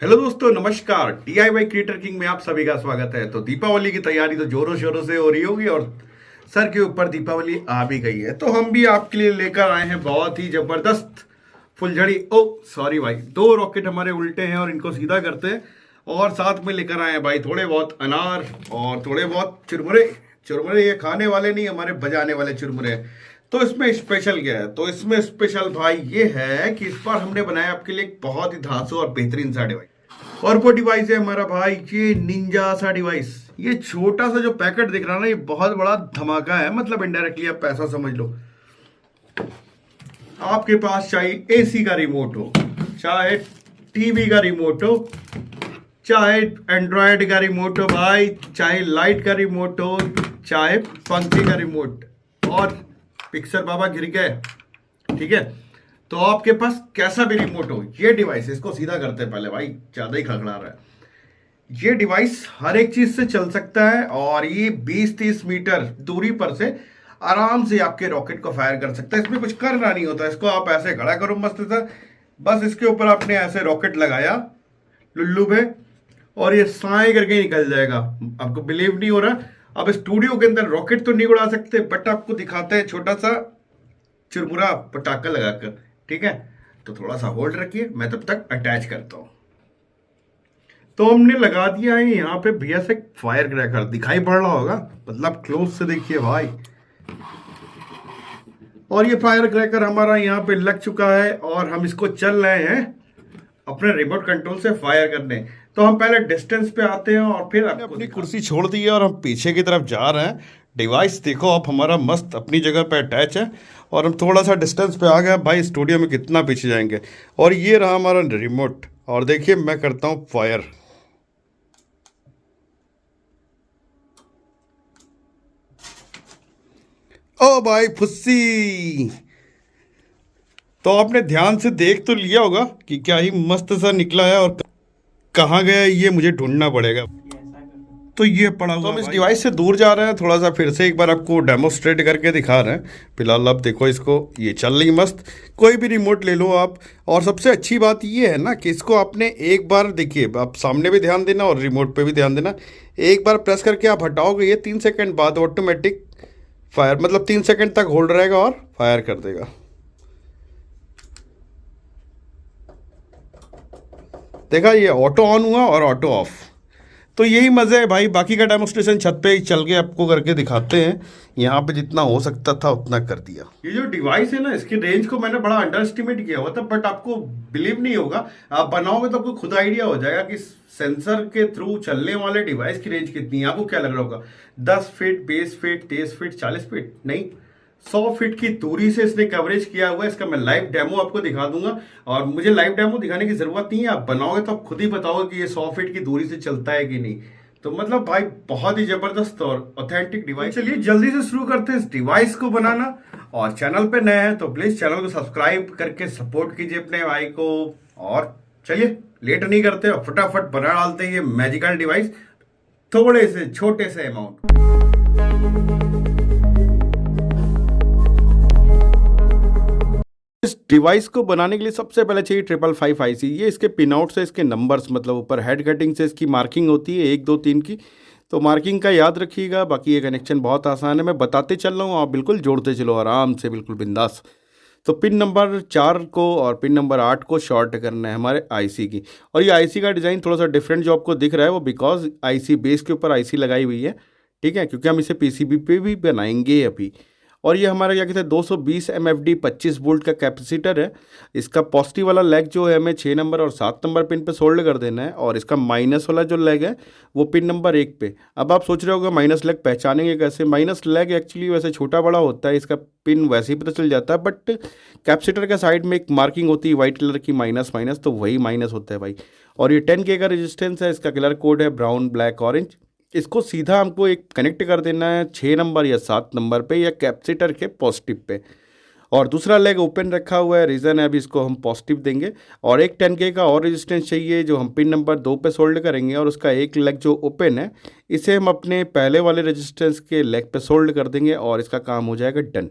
Hello दोस्तों, नमस्कार। DIY creator king में आप सभी का स्वागत है। तो दीपावली की तैयारी तो जोरों शोरों से हो रही होगी और सर के ऊपर दीपावली आ भी गई है। तो हम भी आपके लिए लेकर आए हैं बहुत ही जबरदस्त फुलझड़ी। ओ सॉरी भाई, दो रॉकेट हमारे उल्टे हैं और इनको सीधा करते हैं। और साथ में लेकर आए हैं भाई थोड़े बहुत अनार और थोड़े बहुत चुरमुरे। चुरमुरे ये खाने वाले नहीं, हमारे बजाने वाले चुरमुरे हैं। तो इसमें स्पेशल क्या है? तो इसमें स्पेशल भाई ये है कि इस बार हमने बनाया आपके लिए एक बहुत ही धांसू और बेहतरीन सा डिवाइस। और वो डिवाइस है हमारा भाई ये निंजा सा डिवाइस। ये छोटा सा जो पैकेट दिख रहा है ना, ये बहुत बड़ा धमाका है। मतलब इनडायरेक्टली आप पैसा समझ लो। आपके पास चाहे AC का रिमोट हो, चाहे TV का रिमोट हो, चाहे एंड्रॉयड का रिमोट हो भाई, चाहे लाइट का रिमोट हो, चाहे पंखे का रिमोट। और पिक्सर बाबा गिर गए, ठीक है। तो आपके पास कैसा भी रिमोट हो, ये डिवाइस, इसको सीधा करते हैं पहले भाई, ज्यादा ही खगड़ा रहा है। ये डिवाइस हर एक चीज से चल सकता है और ये 20-30 मीटर दूरी पर से आराम से आपके रॉकेट को फायर कर सकता है। इसमें कुछ करना नहीं होता। इसको आप ऐसे खड़ा करो मस्त सा, बस इसके ऊपर आपने ऐसे रॉकेट लगाया लुल्लू पे और ये साए करके निकल जाएगा। आपको बिलीव नहीं हो रहा? अब स्टूडियो के अंदर रॉकेट तो नहीं उड़ा सकते, बट आपको दिखाते हैं छोटा सा चुरमुरा पटाखा लगाकर, ठीक है। तो थोड़ा सा होल्ड रखिए, मैं तब तक अटैच करता हूं। तो हमने लगा दिया है यहाँ पे भैया से फायर क्रैकर, दिखाई पड़ रहा होगा, मतलब क्लोज से देखिए भाई। और ये फायर क्रैकर हमारा यहाँ पे लग चुका है और हम इसको चल रहे हैं अपने रिमोट कंट्रोल से फायर करने। तो हम पहले डिस्टेंस पे आते हैं और फिर आपको अपनी कुर्सी छोड़ दी है और हम पीछे की तरफ जा रहे हैं। डिवाइस देखो आप हमारा मस्त अपनी जगह पे अटैच है और हम थोड़ा सा डिस्टेंस पे आ गए भाई। स्टूडियो में कितना पीछे जाएंगे। और ये रहा हमारा रिमोट और देखिए मैं करता हूँ फायर। ओ भाई फुस्सी। तो आपने ध्यान से देख तो लिया होगा कि क्या ही मस्त सा निकला है और कहाँ गया ये मुझे ढूंढना पड़ेगा। तो ये पड़ा हुआ। तो हम इस डिवाइस से दूर जा रहे हैं, थोड़ा सा फिर से एक बार आपको डेमोस्ट्रेट करके दिखा रहे हैं। फिलहाल आप देखो इसको, ये चल रही मस्त। कोई भी रिमोट ले लो आप। और सबसे अच्छी बात ये है ना कि इसको आपने एक बार देखिए, आप सामने भी ध्यान देना और रिमोट पे भी ध्यान देना। एक बार प्रेस करके आप हटाओगे, ये 3 सेकंड बाद ऑटोमेटिक फायर, मतलब 3 सेकंड तक होल्ड रहेगा और फायर कर देगा। देखा, ये ऑटो ऑन हुआ और ऑटो ऑफ। तो यही मज़े है भाई। बाकी का डेमोस्ट्रेशन छत पे ही चल के आपको करके दिखाते हैं। यहाँ पे जितना हो सकता था उतना कर दिया। ये जो डिवाइस है ना, इसकी रेंज को मैंने बड़ा अंडर एस्टिमेट किया हुआ था, बट आपको बिलीव नहीं होगा। आप बनाओगे तो आपको खुद आइडिया हो जाएगा कि सेंसर के थ्रू चलने वाले डिवाइस की रेंज कितनी है। आपको क्या लग रहा होगा? 10 फीट, 20 फीट, 30 फीट, 40 फीट? नहीं, 100 फीट की दूरी से इसने कवरेज किया हुआ है। इसका मैं लाइव डेमो आपको दिखा दूंगा। और मुझे लाइव डेमो दिखाने की जरूरत नहीं है, आप बनाओगे तो आप खुद ही बताओगे कि ये 100 फीट की दूरी से चलता है कि नहीं। तो मतलब भाई बहुत ही जबरदस्त और ऑथेंटिक डिवाइस। चलिए जल्दी से शुरू करते हैं इस डिवाइस को बनाना। और चैनल पे नए हैं तो प्लीज चैनल को सब्सक्राइब करके सपोर्ट कीजिए अपने भाई को। और चलिए लेट नहीं करते और फटाफट बना डालते हैं ये मैजिकल डिवाइस थोड़े से छोटे से अमाउंट। इस डिवाइस को बनाने के लिए सबसे पहले चाहिए 555 IC। ये इसके पिन आउट से इसके नंबर्स, मतलब ऊपर हेड कटिंग से इसकी मार्किंग होती है 1 2 3 की। तो मार्किंग का याद रखिएगा। बाकी ये कनेक्शन बहुत आसान है, मैं बताते चल रहा हूँ, आप बिल्कुल जोड़ते चलो आराम से, बिल्कुल बिंदास। तो पिन नंबर 4 को और पिन नंबर 8 को शॉर्ट करना है हमारे IC की। और ये IC का डिज़ाइन थोड़ा सा डिफरेंट जो आपको दिख रहा है वो बिकॉज IC बेस के ऊपर IC लगाई हुई है, ठीक है, क्योंकि हम इसे PCB पे भी बनाएंगे अभी। और ये हमारा क्या कहते हैं 220 MFD 25 वोल्ट का कैपेसिटर है। इसका पॉजिटिव वाला लेग जो है हमें 6 नंबर और 7 नंबर पिन पे सोल्ड कर देना है। और इसका माइनस वाला जो लेग है वो पिन नंबर 1 पे। अब आप सोच रहे होगा माइनस लेग पहचानेंगे कैसे? माइनस लेग एक्चुअली वैसे छोटा बड़ा होता है, इसका पिन वैसे ही पता चल जाता है, बट कैपेसिटर के साइड में एक मार्किंग होती है वाइट कलर की, माइनस माइनस, तो वही माइनस होता है भाई। और ये 10K का रेजिस्टेंस है। इसका कलर कोड है ब्राउन, ब्लैक, ऑरेंज। इसको सीधा हमको एक कनेक्ट कर देना है 6 नंबर या 7 नंबर पे या कैपेसिटर के पॉजिटिव पे। और दूसरा लेग ओपन रखा हुआ है, रीज़न है अभी इसको हम पॉजिटिव देंगे। और एक 10K का और रेजिस्टेंस चाहिए जो हम पिन नंबर 2 पे सोल्ड करेंगे। और उसका एक लेग जो ओपन है इसे हम अपने पहले वाले रेजिस्टेंस के लेग पे सोल्ड कर देंगे और इसका काम हो जाएगा डन।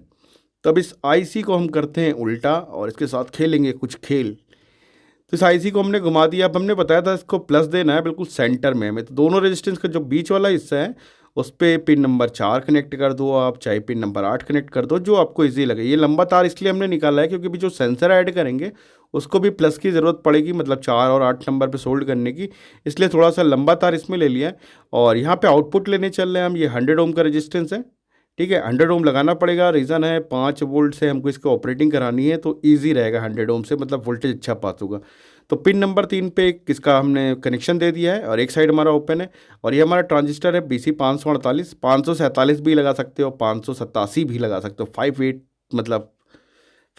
तो अब इस IC को हम करते हैं उल्टा और इसके साथ खेलेंगे कुछ खेल। तो इस आईसी को हमने घुमा दिया। अब हमने बताया था इसको प्लस देना है बिल्कुल सेंटर में हमें, तो दोनों रेजिस्टेंस का जो बीच वाला हिस्सा है उस पर पिन नंबर 4 कनेक्ट कर दो आप, चाहे पिन नंबर 8 कनेक्ट कर दो, जो आपको इजी लगे। ये लंबा तार इसलिए हमने निकाला है क्योंकि भी जो सेंसर ऐड करेंगे उसको भी प्लस की ज़रूरत पड़ेगी, मतलब 4 और 8 नंबर पे सोल्ड करने की, इसलिए थोड़ा सा लंबा तार इसमें ले लिया है। और यहाँ पे आउटपुट लेने चल रहे हैं हम, ये 100 ओम का रेजिस्टेंस है, ठीक है। 100 ओम लगाना पड़ेगा, रीज़न है 5 वोल्ट से हमको इसको ऑपरेटिंग करानी है, तो ईजी रहेगा 100 ओम से, मतलब वोल्टेज अच्छा पास होगा। तो पिन नंबर 3 पे इसका हमने कनेक्शन दे दिया है और एक साइड हमारा ओपन है। और ये हमारा ट्रांजिस्टर है BC 548, 547 भी लगा सकते हो, 587 भी लगा सकते हो, 58 मतलब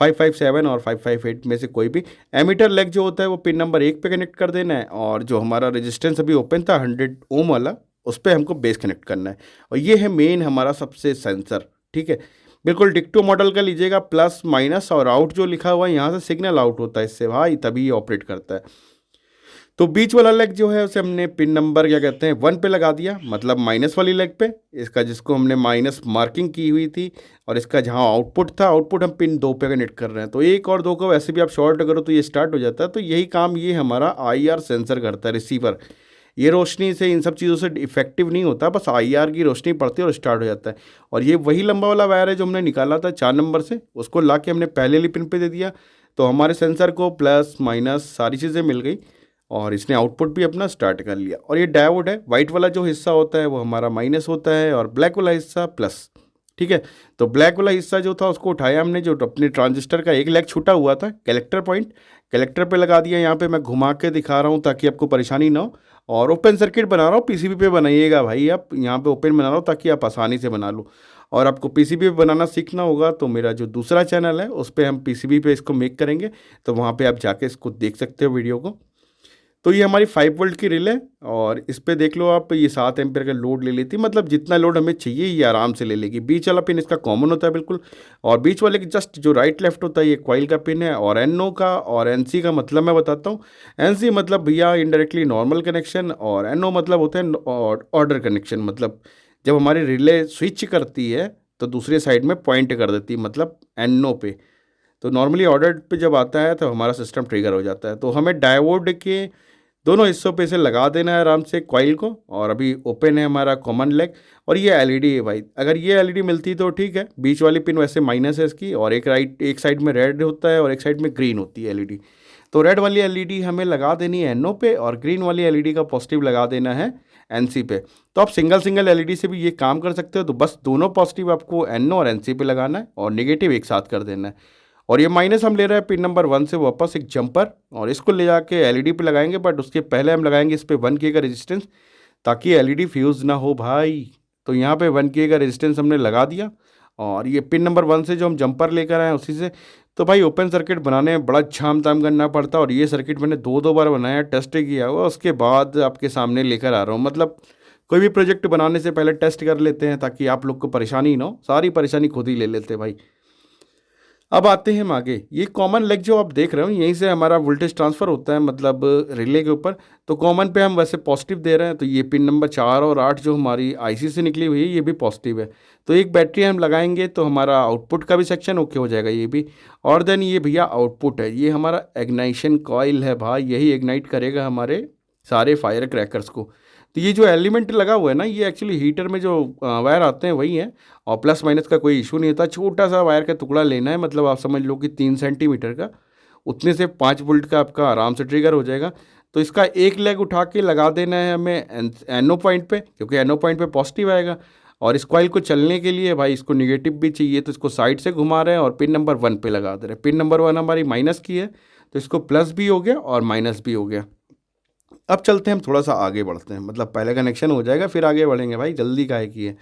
557 और 558 में से कोई भी। एमीटर लेग जो होता है वो पिन नंबर 1 पे कनेक्ट कर देना है, और जो हमारा रेजिस्टेंस अभी ओपन था 100 ओम वाला, उस पर हमको बेस कनेक्ट करना है। और ये है मेन हमारा सबसे सेंसर, ठीक है। बिल्कुल डिक्टो मॉडल का लीजिएगा, प्लस माइनस और आउट जो लिखा हुआ है यहाँ से सिग्नल आउट होता है इससे भाई, तभी ये ऑपरेट करता है। तो बीच वाला लेग जो है उसे हमने पिन नंबर क्या कहते हैं 1 पे लगा दिया, मतलब माइनस वाली लेग पे इसका, जिसको हमने माइनस मार्किंग की हुई थी। और इसका जहाँ आउटपुट था, आउटपुट हम पिन 2 पे कनेक्ट कर रहे हैं। तो 1 और 2 को वैसे भी आप शॉर्ट करो तो ये स्टार्ट हो जाता है। तो यही काम ये हमारा IR सेंसर करता है, रिसीवर। ये रोशनी से इन सब चीज़ों से इफेक्टिव नहीं होता, बस IR की रोशनी पड़ती है और स्टार्ट हो जाता है। और ये वही लंबा वाला वायर है जो हमने निकाला था 4 नंबर से, उसको ला के हमने पहले वाली पिन पे दे दिया। तो हमारे सेंसर को प्लस माइनस सारी चीज़ें मिल गई और इसने आउटपुट भी अपना स्टार्ट कर लिया। और ये डायोड है, वाइट वाला जो हिस्सा होता है वो हमारा माइनस होता है और ब्लैक वाला हिस्सा प्लस, ठीक है। तो ब्लैक वाला हिस्सा जो था उसको उठाया हमने, जो अपने ट्रांजिस्टर का एक लेग छूटा हुआ था कलेक्टर पॉइंट, कलेक्टर पे लगा दिया। यहाँ पे मैं घुमा के दिखा रहा हूँ ताकि आपको परेशानी ना हो। और ओपन सर्किट बना रहा हूँ, PCB पे बनाइएगा भाई, आप यहाँ पे ओपन बना रहा हूँ ताकि आप आसानी से बना लो। और आपको PCB पे बनाना सीखना होगा तो मेरा जो दूसरा चैनल है उस पर हम PCB पे इसको मेक करेंगे, तो वहाँ पे आप जाके इसको देख सकते हो वीडियो को। तो ये हमारी 5 वोल्ट की रिले, और इस पे देख लो आप, ये 7 एम्पियर का लोड ले लेती, मतलब जितना लोड हमें चाहिए ये आराम से ले लेगी। बीच वाला पिन इसका कॉमन होता है बिल्कुल, और बीच वाले के जस्ट जो राइट लेफ्ट होता है ये कॉइल का पिन है। और NO का और NC का मतलब मैं बताता हूँ। NC मतलब भैया इनडायरेक्टली नॉर्मल कनेक्शन, और NO मतलब होता है ऑर्डर कनेक्शन, मतलब जब हमारी रिले स्विच करती है तो दूसरे साइड में पॉइंट कर देती है, मतलब NO पे। तो नॉर्मली ऑर्डर पे जब आता है तो हमारा सिस्टम ट्रिगर हो जाता है। तो हमें डायोड के दोनों हिस्सों पे से लगा देना है आराम से कॉइल को। और अभी ओपन है हमारा कॉमन लेग, और ये LED है भाई। अगर ये LED मिलती तो ठीक है, बीच वाली पिन वैसे माइनस है इसकी, और एक साइड में रेड होता है और एक साइड में ग्रीन होती है LED। तो रेड वाली LED हमें लगा देनी है NO पे, और ग्रीन वाली LED का पॉजिटिव लगा देना है NC पे। तो आप सिंगल सिंगल LED से भी ये काम कर सकते हो। तो बस दोनों पॉजिटिव आपको NO और NC पे लगाना है और नेगेटिव एक साथ कर देना है। और ये माइनस हम ले रहे हैं पिन नंबर 1 से वापस एक जंपर, और इसको ले जाके LED पे लगाएंगे, बट उसके पहले हम लगाएंगे इस पे 1K का रेजिस्टेंस, ताकि LED फ्यूज़ ना हो भाई। तो यहाँ पे 1K का रेजिस्टेंस हमने लगा दिया, और ये पिन नंबर 1 से जो हम जंपर लेकर आए उसी से। तो भाई ओपन सर्किट बनाने में बड़ा झाम ताम करना पड़ता है, और ये सर्किट मैंने 2 बार बनाया, टेस्ट किया हुआ, उसके बाद आपके सामने लेकर आ रहा हूँ। मतलब कोई भी प्रोजेक्ट बनाने से पहले टेस्ट कर लेते हैं ताकि आप लोग को परेशानी ना हो, सारी परेशानी खुद ही ले लेते हैं भाई। अब आते हैं हम आगे। ये कॉमन लेग जो आप देख रहे हो, यहीं से हमारा वोल्टेज ट्रांसफ़र होता है, मतलब रिले के ऊपर। तो कॉमन पे हम वैसे पॉजिटिव दे रहे हैं, तो ये पिन नंबर 4 और 8 जो हमारी IC से निकली हुई है ये भी पॉजिटिव है। तो एक बैटरी हम लगाएंगे तो हमारा आउटपुट का भी सेक्शन ओके हो जाएगा ये भी। और देन ये भैया आउटपुट है, ये हमारा इग्नाइशन कॉइल है भाई, यही इग्नाइट करेगा हमारे सारे फायर क्रैकर्स को। तो ये जो एलिमेंट लगा हुआ है ना, ये एक्चुअली हीटर में जो वायर आते हैं वही हैं, और प्लस माइनस का कोई इशू नहीं होता। छोटा सा वायर का टुकड़ा लेना है, मतलब आप समझ लो कि 3 सेंटीमीटर का, उतने से 5 वोल्ट का आपका आराम से ट्रिगर हो जाएगा। तो इसका एक लेग उठा के लगा देना है हमें NO पॉइंट पे, क्योंकि NO पॉइंट पे पॉजिटिव आएगा। और इस कॉइल को चलने के लिए भाई इसको निगेटिव भी चाहिए, तो इसको साइड से घुमा रहे हैं और पिन नंबर 1 पे लगा दे रहे हैं। पिन नंबर 1 हमारी माइनस की है, तो इसको प्लस भी हो गया और माइनस भी हो गया। अब चलते हैं हम थोड़ा सा आगे बढ़ते हैं, मतलब पहले कनेक्शन हो जाएगा फिर आगे बढ़ेंगे भाई, जल्दी काहे की है।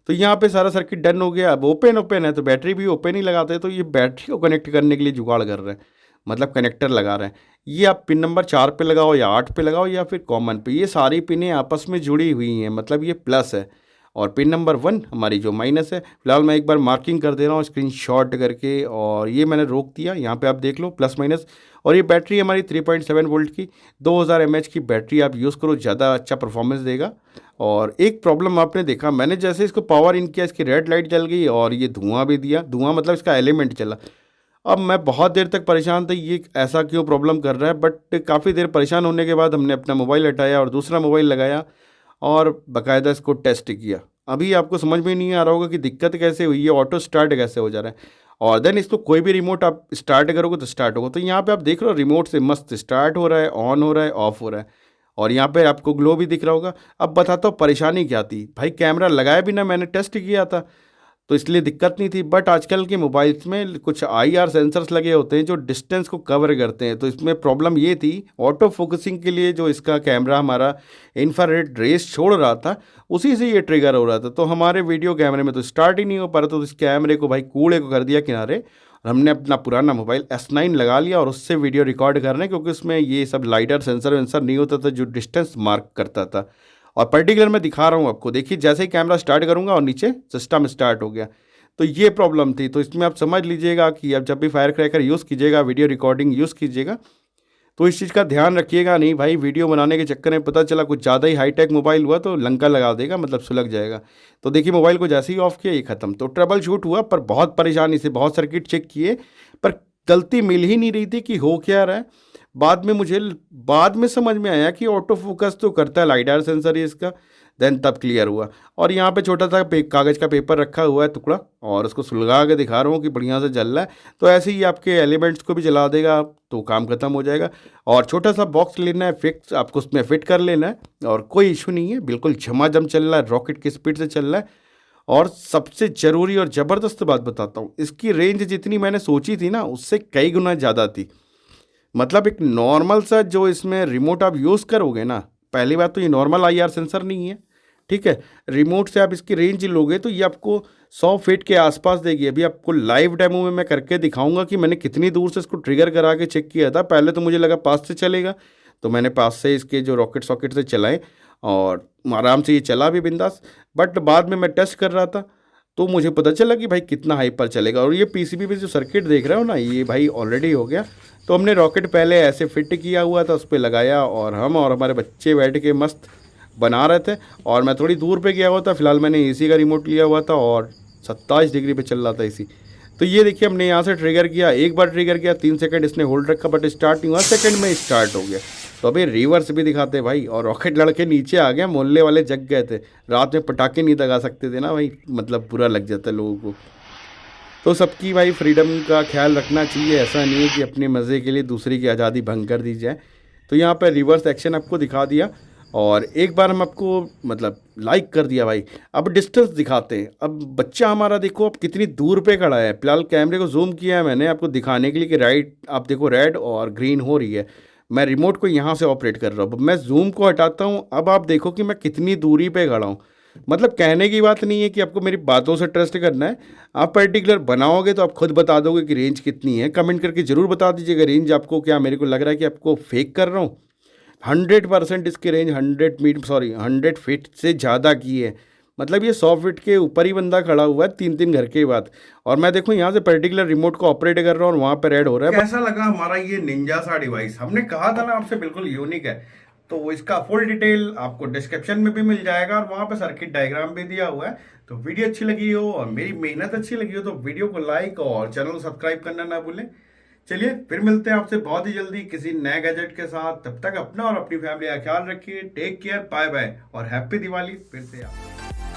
तो यहाँ पे सारा सर्किट डन हो गया। अब ओपन है तो बैटरी भी ओपन ही लगाते हैं। तो ये बैटरी को कनेक्ट करने के लिए जुगाड़ कर रहे हैं, मतलब कनेक्टर लगा रहे हैं। ये आप पिन नंबर 4 पे लगाओ या 8 पे लगाओ या फिर कॉमन पे, ये सारी पिनें आपस में जुड़ी हुई हैं, मतलब ये प्लस है और पिन नंबर 1 हमारी जो माइनस है। फिलहाल मैं एक बार मार्किंग कर दे रहा हूँ स्क्रीनशॉट करके, और ये मैंने रोक दिया। यहाँ पे आप देख लो प्लस माइनस। और ये बैटरी हमारी 3.7 वोल्ट की 2000 mAh की बैटरी आप यूज़ करो, ज़्यादा अच्छा परफॉर्मेंस देगा। और एक प्रॉब्लम आपने देखा, मैंने जैसे इसको पावर इन किया इसकी रेड लाइट जल गई और ये धुआं भी दिया। धुआं मतलब इसका एलिमेंट चला, अब मैं बहुत देर तक परेशान था, ये ऐसा क्यों प्रॉब्लम कर रहा है, बट काफ़ी देर परेशान होने के बाद हमने अपना मोबाइल हटाया और दूसरा मोबाइल लगाया और बाकायदा इसको टेस्ट किया। अभी आपको समझ में नहीं आ रहा होगा कि दिक्कत कैसे हुई है, ऑटो स्टार्ट कैसे हो जा रहा है। और देन इसको कोई भी रिमोट आप स्टार्ट करोगे तो स्टार्ट होगा। तो यहाँ पे आप देख रहे हो रिमोट से मस्त स्टार्ट हो रहा है, ऑन हो रहा है, ऑफ हो रहा है, और यहाँ पे आपको ग्लो भी दिख रहा होगा। अब बताता हूँ परेशानी क्या थी भाई, कैमरा लगाया भी ना, मैंने टेस्ट किया था तो इसलिए दिक्कत नहीं थी। बट आजकल के मोबाइल्स में कुछ आईआर सेंसर्स लगे होते हैं जो डिस्टेंस को कवर करते हैं, तो इसमें प्रॉब्लम ये थी, ऑटो फोकसिंग के लिए जो इसका कैमरा हमारा इंफ्रारेड रेस छोड़ रहा था उसी से ये ट्रिगर हो रहा था। तो हमारे वीडियो कैमरे में तो स्टार्ट ही नहीं हो पा रहा, तो इस कैमरे को भाई कूड़े को कर दिया किनारे, और हमने अपना पुराना मोबाइल S9 लगा लिया और उससे वीडियो रिकॉर्ड कर रहे हैं, क्योंकि उसमें ये सब लाइटर सेंसर वेंसर नहीं होता था जो डिस्टेंस मार्क करता था। और पर्टिकुलर मैं दिखा रहा हूँ आपको, देखिए जैसे ही कैमरा स्टार्ट करूँगा और नीचे सिस्टम स्टार्ट हो गया, तो ये प्रॉब्लम थी। तो इसमें आप समझ लीजिएगा कि अब जब भी फायर क्रैकर यूज़ कीजिएगा, वीडियो रिकॉर्डिंग यूज़ कीजिएगा, तो इस चीज़ का ध्यान रखिएगा। नहीं भाई वीडियो बनाने के चक्कर में पता चला कुछ ज़्यादा ही हाईटेक मोबाइल हुआ तो लंका लगा देगा, मतलब सुलग जाएगा। तो देखिए मोबाइल को जैसे ही ऑफ किया ये ख़त्म। तो ट्रबल शूट हुआ, पर बहुत परेशानी से बहुत सर्किट चेक किए, पर गलती मिल ही नहीं रही थी कि हो क्या रहा है। बाद में समझ में आया कि ऑटो फोकस तो करता है लाइडार सेंसर ही इसका। देन तब क्लियर हुआ। और यहाँ पे छोटा सा कागज़ का पेपर रखा हुआ है टुकड़ा, और उसको सुलगा के दिखा रहा हूँ कि बढ़िया से जल रहा है। तो ऐसे ही आपके एलिमेंट्स को भी जला देगा तो काम खत्म हो जाएगा। और छोटा सा बॉक्स लेना है फिक्स, आपको उसमें फिट कर लेना है और कोई इशू नहीं है, बिल्कुल झमाझम चल रहा है, रॉकेट की स्पीड से चल रहा है। और सबसे ज़रूरी और ज़बरदस्त बात बताता हूँ, इसकी रेंज जितनी मैंने सोची थी ना उससे कई गुना ज़्यादा थी। मतलब एक नॉर्मल सा जो इसमें रिमोट आप यूज़ करोगे ना, पहली बात तो ये नॉर्मल आईआर सेंसर नहीं है, ठीक है। रिमोट से आप इसकी रेंज लोगे तो ये आपको 100 फीट के आसपास देगी। अभी आपको लाइव डेमो में मैं करके दिखाऊंगा कि मैंने कितनी दूर से इसको ट्रिगर करा के चेक किया था। पहले तो मुझे लगा पास से चलेगा, तो मैंने पास से इसके जो रॉकेट सॉकेट से चलाए और आराम से ये चला भी बिंदास। बट बाद में मैं टेस्ट कर रहा था तो मुझे पता चला कि भाई कितना हाई पर चलेगा। और ये पीसीबी पे जो सर्किट देख रहे हो ना, ये भाई ऑलरेडी हो गया। तो हमने रॉकेट पहले ऐसे फिट किया हुआ था, उस पर लगाया और हम और हमारे बच्चे बैठ के मस्त बना रहे थे। और मैं थोड़ी दूर पे गया हुआ था, फिलहाल मैंने एसी का रिमोट लिया हुआ था और 27 डिग्री पे चल रहा था एसी। तो ये देखिए हमने यहाँ से ट्रिगर किया, एक बार ट्रिगर किया 3 सेकंड इसने होल्ड रखा, बट स्टार्ट नहीं हुआ, सेकंड में स्टार्ट हो गया। तो अभी रिवर्स भी दिखाते भाई, और रॉकेट लड़के नीचे आ गया, मोहल्ले वाले जग गए थे। रात में पटाखे नहीं दगा सकते थे ना भाई, मतलब बुरा लग जाता है लोगों को। तो सबकी भाई फ्रीडम का ख्याल रखना चाहिए, ऐसा नहीं है कि अपने मज़े के लिए दूसरे की आज़ादी भंग कर दी जाए। तो यहाँ पर रिवर्स एक्शन आपको दिखा दिया और एक बार हम आपको मतलब लाइक कर दिया भाई। अब डिस्टेंस दिखाते हैं। अब बच्चा हमारा देखो अब कितनी दूर पे खड़ा है। फिलहाल कैमरे को जूम किया है मैंने आपको दिखाने के लिए कि राइट आप देखो रेड और ग्रीन हो रही है। मैं रिमोट को यहाँ से ऑपरेट कर रहा हूँ। मैं जूम को हटाता हूँ, अब आप देखो कि मैं कितनी दूरी पे खड़ा हूँ। मतलब कहने की बात नहीं है कि आपको मेरी बातों से ट्रस्ट करना है, आप पर्टिकुलर बनाओगे तो आप खुद बता दोगे कि रेंज कितनी है। कमेंट करके ज़रूर बता दीजिएगा रेंज आपको क्या, मेरे को लग रहा है कि आपको फेक कर रहा हूँ। 100% इसकी रेंज 100 फीट से ज़्यादा की है। मतलब ये 100 फीट के ऊपर ही बंदा खड़ा हुआ है 3-3 घर के बाद। और मैं देखूँ यहाँ से पर्टिकुलर रिमोट को ऑपरेट कर रहा हूँ और वहाँ पे रेड हो रहा है। कैसा लगा हमारा ये निंजा सा डिवाइस? हमने कहा था ना आपसे बिल्कुल यूनिक है। तो इसका फुल डिटेल आपको डिस्क्रिप्शन में भी मिल जाएगा और वहाँ पे सर्किट डायग्राम भी दिया हुआ है। तो वीडियो अच्छी लगी हो और मेरी मेहनत अच्छी लगी हो तो वीडियो को लाइक और चैनल को सब्सक्राइब करना ना भूलें। चलिए फिर मिलते हैं आपसे बहुत ही जल्दी किसी नए गैजेट के साथ। तब तक अपना और अपनी फैमिली का ख्याल रखिए। टेक केयर, बाय बाय और हैप्पी दिवाली फिर से आप।